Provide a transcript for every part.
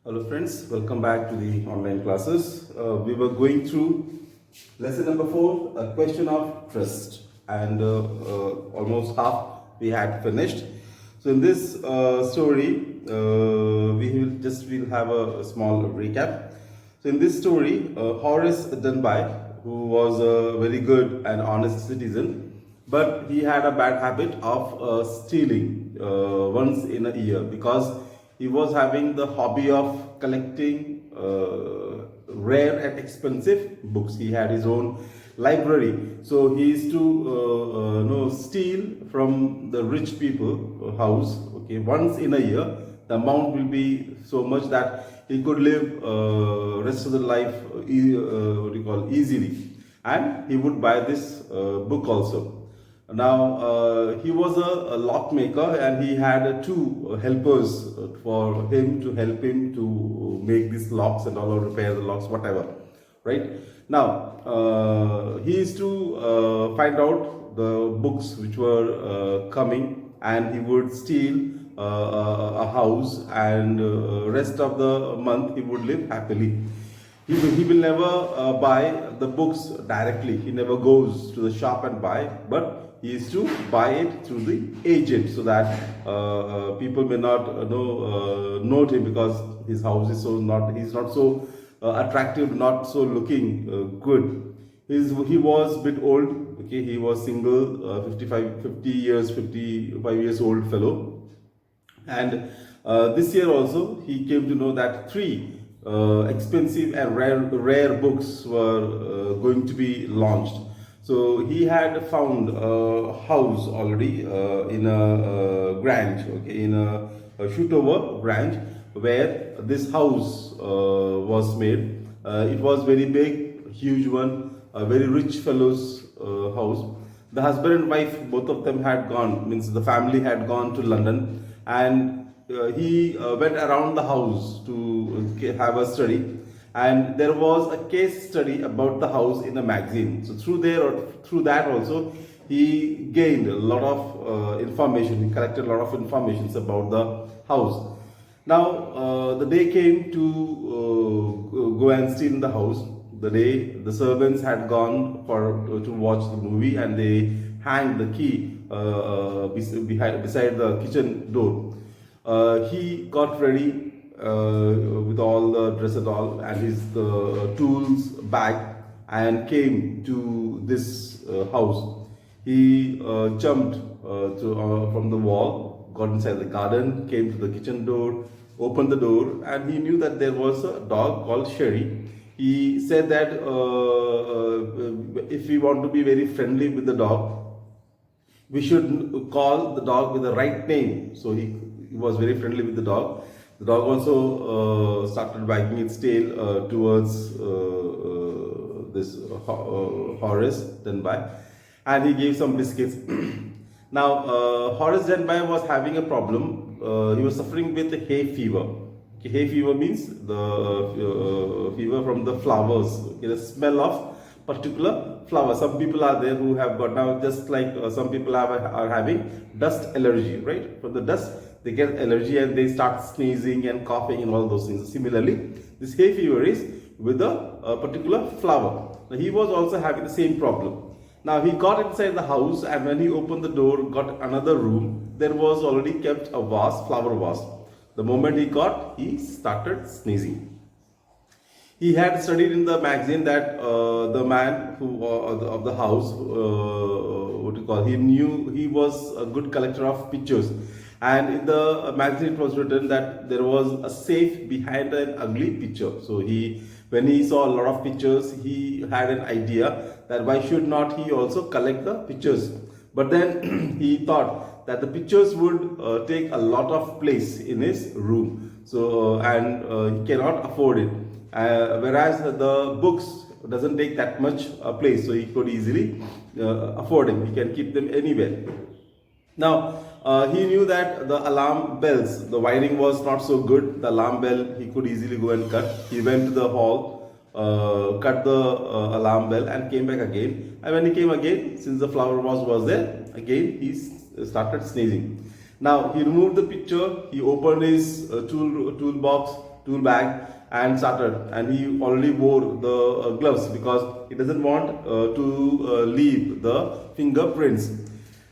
Hello friends, welcome back to the online classes. We were going through lesson number 4, a question of trust, and almost half we had finished. So in this story, we'll have a small recap. So in this story, Horace Dunby, who was a very good and honest citizen, but he had a bad habit of stealing once in a year because he was having the hobby of collecting rare and expensive books. He had his own library, so he used to steal from the rich people house. Okay, once in a year, the amount will be so much that he could live rest of the life easily, and he would buy this book also. Now, he was a lock maker, and he had two helpers for him to help him to make these locks and all, or repair the locks, whatever. Right? Now, he used to find out the books which were coming, and he would steal a house, and rest of the month he would live happily. He will never buy the books directly. He never goes to the shop and buy, but he is to buy it through the agent, so that people may not note him, because his house is he's not so attractive, not so looking good. He was a bit old. Okay, he was single, 55 years old fellow, and this year also he came to know that three expensive and rare books were going to be launched. So he had found a house already in a Grange, okay, in a Shoetover Grange, where this house was made. It was very big, huge one, a very rich fellow's house. The husband and wife, both of them had gone, means the family had gone to London, and he went around the house to have a study, and there was a case study about the house in a magazine. So through that also, he gained a lot of information. He collected a lot of information about the house. Now the day came to go and steal the house. The day the servants had gone to watch the movie, and they hanged the key beside the kitchen door. He got ready with all the dress and all, and his tools bag, and came to this house. He jumped from the wall, got inside the garden, came to the kitchen door, opened the door, and he knew that there was a dog called Sherry. He said that if we want to be very friendly with the dog, we should call the dog with the right name. So he was very friendly with the dog. The dog also started wagging its tail towards this Horace Dunby, and he gave some biscuits. Now, Horace Dunby was having a problem. He was suffering with hay fever. Okay, hay fever means the fever from the flowers. Okay, the smell of particular flower. Some people are there who have got, now just like some people are having dust allergy, right? From the dust, they get allergy and they start sneezing and coughing and all those things. Similarly, this hay fever is with a particular flower. Now, he was also having the same problem. Now, he got inside the house, and when he opened the door, got another room, there was already kept a vase, flower vase. The moment he started sneezing. He had studied in the magazine that the man who of the house, he knew he was a good collector of pictures, and in the magazine it was written that there was a safe behind an ugly picture. So when he saw a lot of pictures, he had an idea that why should not he also collect the pictures. But then he thought that the pictures would take a lot of place in his room, so and he cannot afford it. Whereas the books doesn't take that much place, so he could easily afford them. He can keep them anywhere. Now, he knew that the alarm bells, the wiring was not so good. The alarm bell he could easily go and cut. He went to the hall, cut the alarm bell, and came back again. And when he came again, since the flower vase was there, again he started sneezing. Now, he removed the picture. He opened his toolbox tool bag and started. And he already wore the gloves because he doesn't want to leave the fingerprints.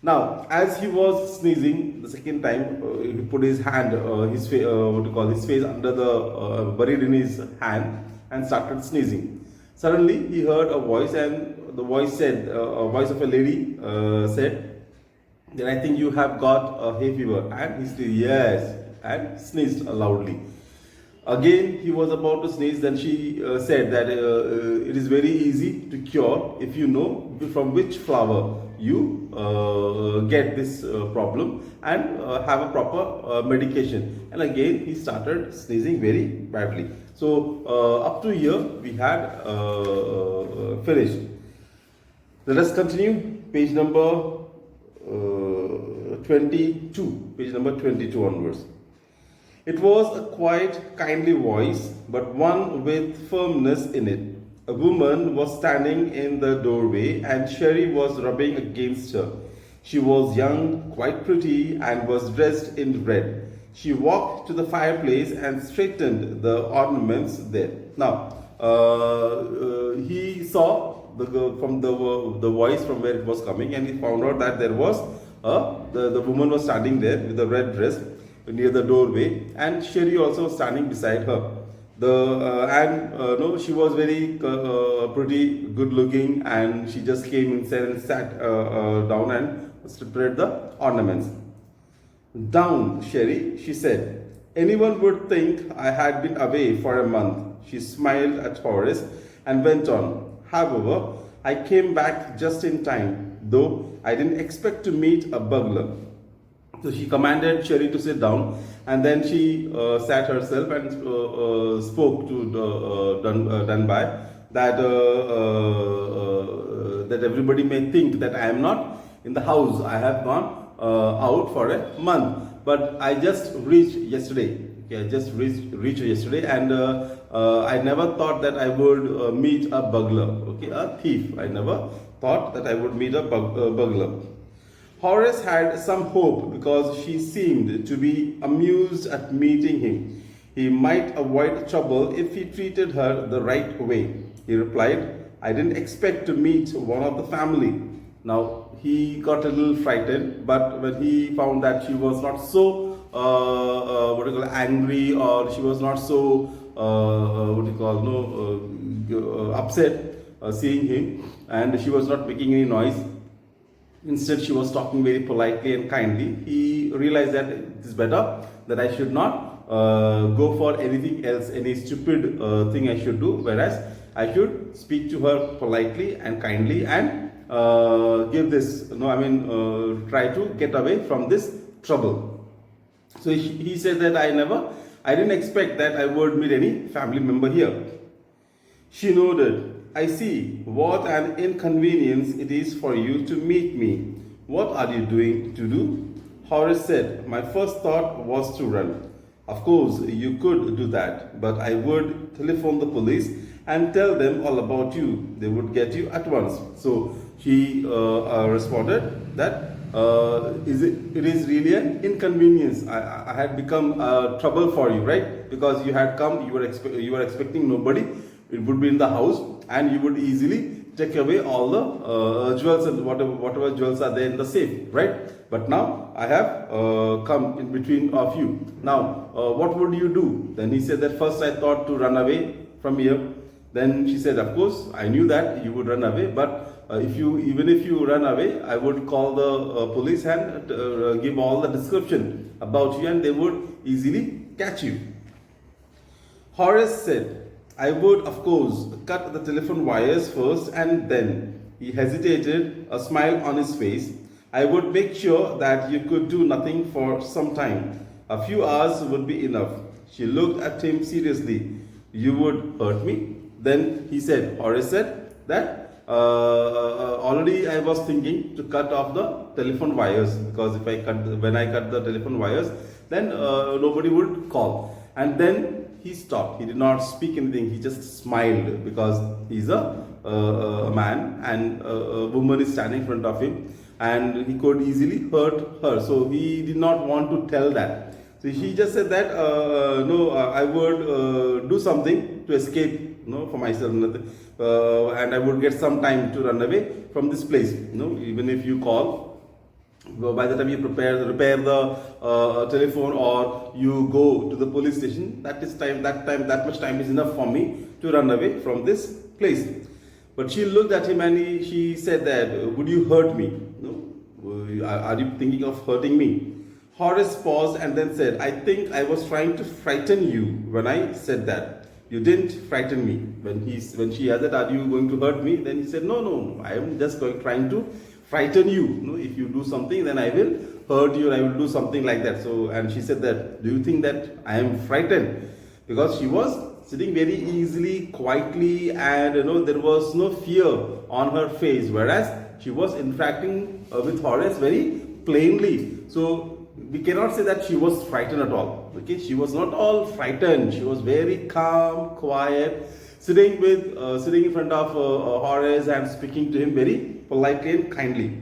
Now, as he was sneezing the second time, he put his hand, his face under the buried in his hand and started sneezing. Suddenly, he heard a voice, and the voice said, a voice of a lady said, "Then I think you have got a hay fever." And he said, "Yes," and sneezed loudly. Again, he was about to sneeze. Then she said that it is very easy to cure if you know from which flower you get this problem and have a proper medication. And again, he started sneezing very badly. So up to here we had finished. Let us continue. Page number 22. Page number 22 onwards. It was a quiet, kindly voice, but one with firmness in it. A woman was standing in the doorway, and Sherry was rubbing against her. She was young, quite pretty, and was dressed in red. She walked to the fireplace and straightened the ornaments there. Now, he saw from the voice from where it was coming, and he found out that there was the woman was standing there with a red dress near the doorway, and Sherry also was standing beside her. She was very pretty, good looking, and she just came inside and sat down and spread the ornaments. "Down, Sherry," she said. "Anyone would think I had been away for a month." She smiled at Horace and went on. "However, I came back just in time, though I didn't expect to meet a burglar." So she commanded Sherry to sit down, and then she sat herself and spoke to Dunbar that that everybody may think that I am not in the house. I have gone out for a month, but I just reached yesterday. Okay, I just reached yesterday, and I never thought that I would meet a burglar. Okay, a thief. I never thought that I would meet a burglar. Horace had some hope because she seemed to be amused at meeting him. He might avoid trouble if he treated her the right way. He replied, "I didn't expect to meet one of the family." Now, he got a little frightened, but when he found that she was not so angry, or she was not so upset seeing him, and she was not making any noise. Instead, she was talking very politely and kindly. He realized that it is better that I should not go for anything else, any stupid thing I should do, whereas I should speak to her politely and kindly and try to get away from this trouble. So he said that I didn't expect that I would meet any family member here. She nodded. "I see. What an inconvenience it is for you to meet me. What are you doing to do?" Horace said, "My first thought was to run. Of course, you could do that, but I would telephone the police and tell them all about you. They would get you at once." So she responded that it is really an inconvenience. I had become trouble for you, right? Because you had come, you were expecting nobody. It would be in the house, and you would easily take away all the jewels and whatever jewels are there in the safe, right? But now I have come in between of you. Now, what would you do? Then he said that first I thought to run away from here. Then she said, "Of course, I knew that you would run away, but even if you run away, I would call the police and give all the description about you, and they would easily catch you." Horace said, "I would, of course, cut the telephone wires first, and then," he hesitated, a smile on his face, "I would make sure that you could do nothing for some time. A few hours would be enough." She looked at him seriously. "You would hurt me?" Then Horace said that already I was thinking to cut off the telephone wires, because when I cut the telephone wires, then nobody would call. And then he stopped. He did not speak anything. He just smiled, because he's a man, and a woman is standing in front of him, and he could easily hurt her. So he did not want to tell that. So he just said that, no, I would do something to escape, for myself, nothing, and I would get some time to run away from this place. Even if you call, by the time you repair the telephone, or you go to the police station, that much time is enough for me to run away from this place. But she looked at him and she said that, would you hurt me? Are you thinking of hurting me? Horace paused and then said, I think I was trying to frighten you when I said that. You didn't frighten me. When she asked, are you going to hurt me? Then he said, no, I am just trying to frighten you. If you do something, then I will hurt you, or I will do something like that. So, and she said that, do you think that I am frightened? Because she was sitting very easily, quietly, and there was no fear on her face, whereas she was interacting with Horace very plainly. So we cannot say that she was frightened at all. Okay, she was not all frightened. She was very calm, quiet, sitting in front of Horace and speaking to him very politely and kindly.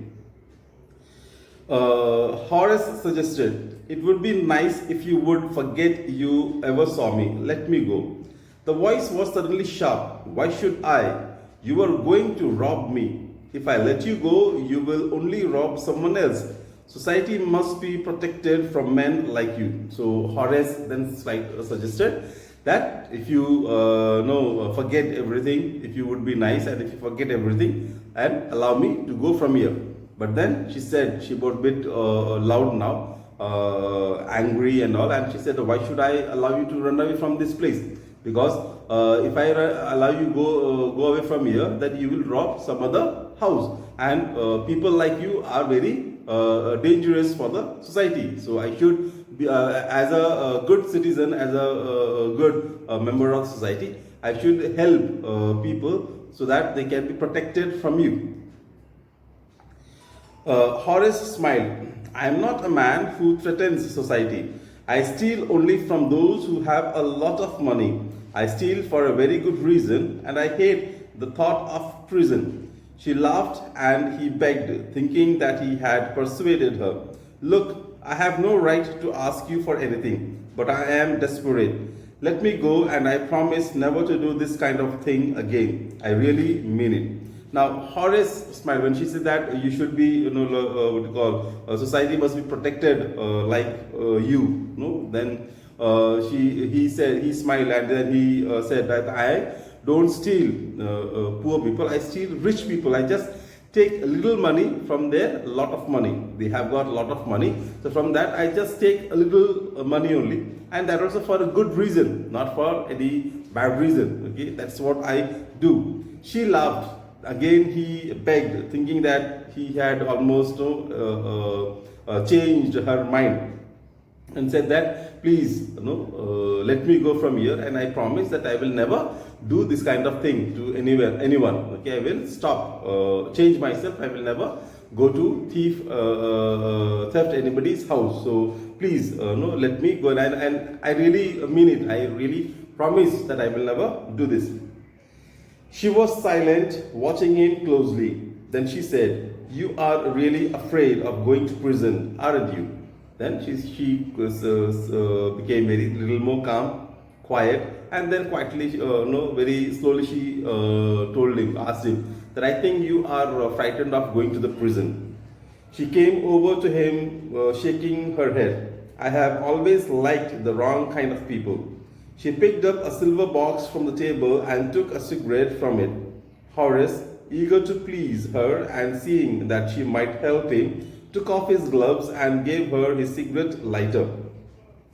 Horace suggested, it would be nice if you would forget you ever saw me. Let me go. The voice was suddenly sharp. Why should I? You are going to rob me. If I let you go, you will only rob someone else. Society must be protected from men like you. So Horace then suggested that if you forget everything, if you would be nice, and if you forget everything, and allow me to go from here. But then she said, she got a bit loud now, angry and all, and she said, why should I allow you to run away from this place? Because if I allow you go away from here, then you will rob some other house, and people like you are very dangerous for the society. So I should be, as a good citizen, as a good member of society, I should help people so that they can be protected from you. Horace smiled. I am not a man who threatens society. I steal only from those who have a lot of money. I steal for a very good reason, and I hate the thought of prison. She laughed and he begged, thinking that he had persuaded her. Look, I have no right to ask you for anything, but I am desperate. Let me go, and I promise never to do this kind of thing again. I really mean it. Now, Horace smiled when she said that you should be, society must be protected like you. Then he smiled, and then he said that I don't steal poor people, I steal rich people. I just take a little money from their lot of money. They have got a lot of money. So from that, I just take a little money only. And that also for a good reason, not for any bad reason. Okay, that's what I do. She laughed. Again, he begged, thinking that he had almost changed her mind, and said that, please, let me go from here, and I promise that I will never do this kind of thing to anyone. Okay, I will stop, change myself. I will never go to theft anybody's house. So please, let me go. And I really mean it. I really promise that I will never do this. She was silent, watching him closely. Then she said, you are really afraid of going to prison, aren't you? Then she became very little more calm, quiet, and then quietly, very slowly she asked him that I think you are frightened of going to the prison. She came over to him, shaking her head. I have always liked the wrong kind of people. She picked up a silver box from the table and took a cigarette from it. Horace, eager to please her and seeing that she might help him, took off his gloves and gave her his cigarette lighter.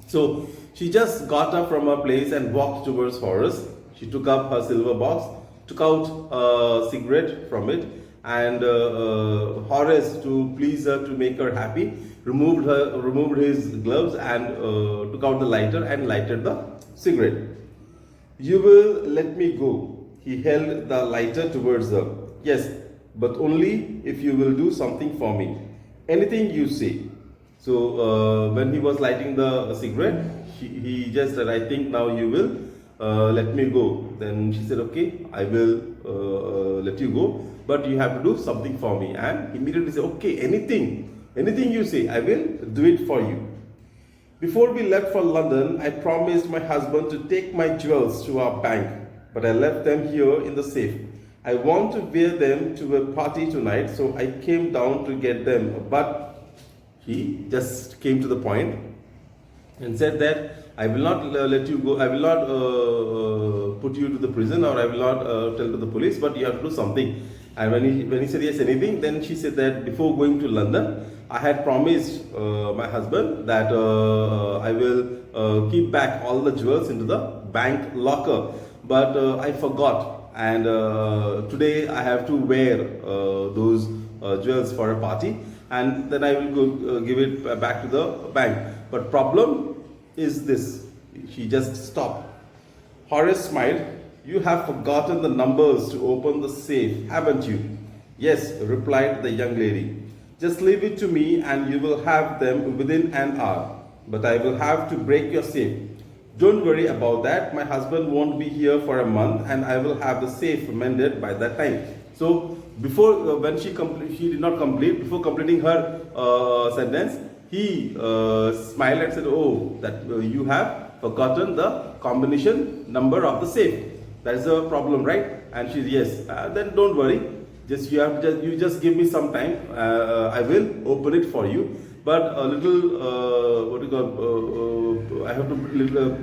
So she just got up from her place and walked towards Horace. She took up her silver box, took out a cigarette from it, and Horace, to please her, to make her happy, removed his gloves and took out the lighter and lighted the cigarette. You will let me go. He held the lighter towards her. Yes, but only if you will do something for me. Anything you say. So when he was lighting the cigarette, he just said, I think now you will let me go. Then she said, okay, I will let you go, but you have to do something for me. And immediately said, okay, anything you say, I will do it for you. Before we left for London, I promised my husband to take my jewels to our bank, but I left them here in the safe. I want to wear them to a party tonight, so I came down to get them. But he just came to the point and said that I will not let you go, I will not put you to the prison, or I will not tell to the police, but you have to do something. And when he said yes, anything, then she said that before going to London, I had promised my husband that I will keep back all the jewels into the bank locker, but I forgot, and today I have to wear those jewels for a party, and then I will go give it back to the bank. But problem is this, she just stopped. Horace smiled. You have forgotten the numbers to open the safe, haven't you? Yes, replied the young lady. Just leave it to me and you will have them within an hour. But I will have to break your safe. Don't worry about that. My husband won't be here for a month and I will have the safe mended by that time. So before, when she did not complete, before completing her sentence, he smiled and said, oh, that you have forgotten the combination number of the safe. That is a problem, right? And she said, yes. Then don't worry. You just give me some time. I will open it for you. But a little, I have to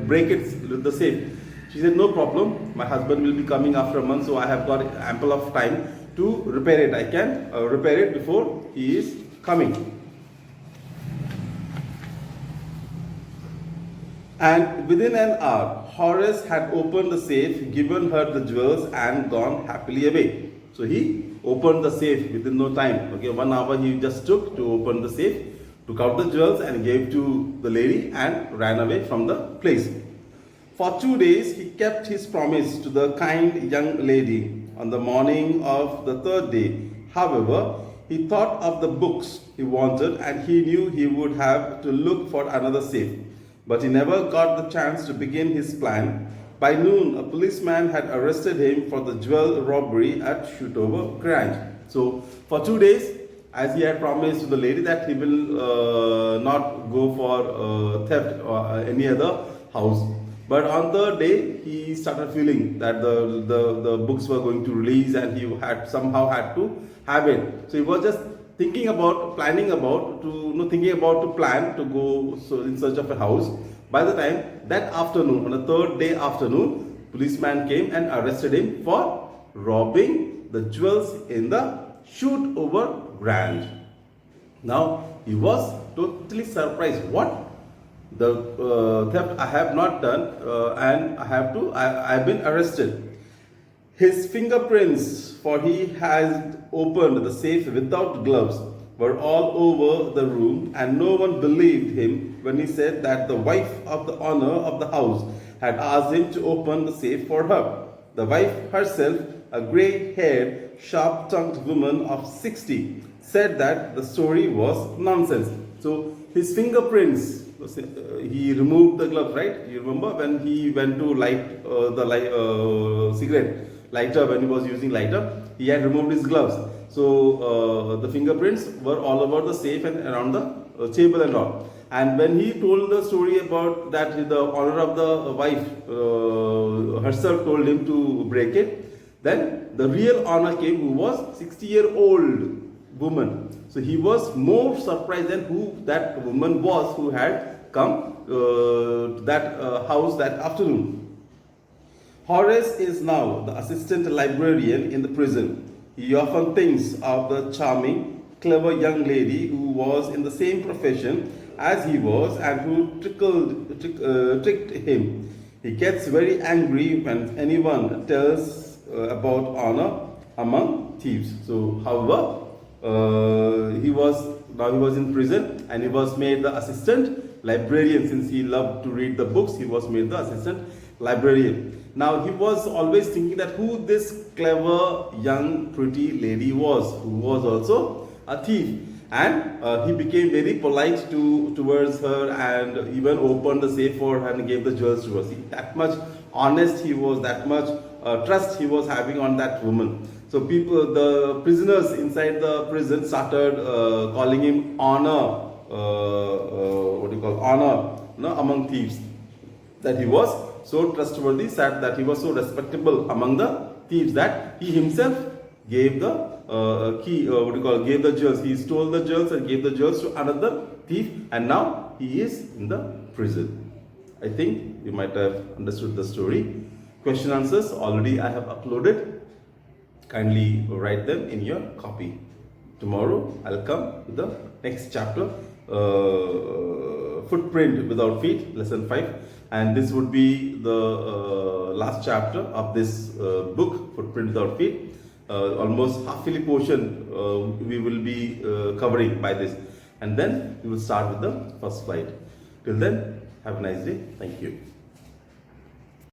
break it, the safe. She said, no problem. My husband will be coming after a month, so I have got ample of time to repair it. I can repair it before he is coming. And within an hour, Horace had opened the safe, given her the jewels, and gone happily away. So he opened the safe within no time. Okay, 1 hour he just took to open the safe, took out the jewels and gave to the lady and ran away from the place. For 2 days he kept his promise to the kind young lady. On the morning of the third day, however, he thought of the books he wanted and he knew he would have to look for another safe. But he never got the chance to begin his plan. By noon, a policeman had arrested him for the jewel robbery at Shotover Grange. So, for 2 days, as he had promised to the lady that he will not go for theft or any other house. But on third day, he started feeling that the books were going to release and he had somehow had to have it. So, he was just thinking about, to plan to go in search of a house. By the time that afternoon, on the third day afternoon, policeman came and arrested him for robbing the jewels in the Shotover Grange. Now he was totally surprised. What? The theft I have not done, and I've been arrested. His fingerprints, for he has opened the safe without gloves, were all over the room, and no one believed him when he said that the wife of the owner of the house had asked him to open the safe for her. The wife herself, a grey-haired, sharp-tongued woman of 60, said that the story was nonsense. So his fingerprints, he removed the glove, right? You remember when he went to light the cigarette lighter, when he was using lighter, he had removed his gloves. So the fingerprints were all over the safe and around the table and all. And when he told the story about that, the owner of the wife herself told him to break it, then the real owner came, who was 60-year-old woman. So he was more surprised than who that woman was who had come to that house that afternoon. Horace is now the assistant librarian in the prison. He often thinks of the charming, clever young lady who was in the same profession as he was and who tricked him. He gets very angry when anyone tells about honor among thieves. So, however, he was in prison and he was made the assistant librarian. Since he loved to read the books, he was made the assistant librarian. Now he was always thinking that who this clever young pretty lady was, who was also a thief, and he became very polite towards her and even opened the safe for her and gave the jewels to her. See, that much honest he was, that much trust he was having on that woman. So the prisoners inside the prison started calling him honor, honor among thieves. That he was so trustworthy, that he was so respectable among the thieves, that he himself gave the gave the jewels. He stole the jewels and gave the jewels to another thief, and now he is in the prison. I think you might have understood the story. Question answers already I have uploaded. Kindly write them in your copy. Tomorrow I'll come with the next chapter, Footprint Without Feet, lesson 5, and this would be the last chapter of this book, Footprint Without Feet. Almost half-yearly portion we will be covering by this, and then we will start with the first slide. Till then, have a nice day. Thank you.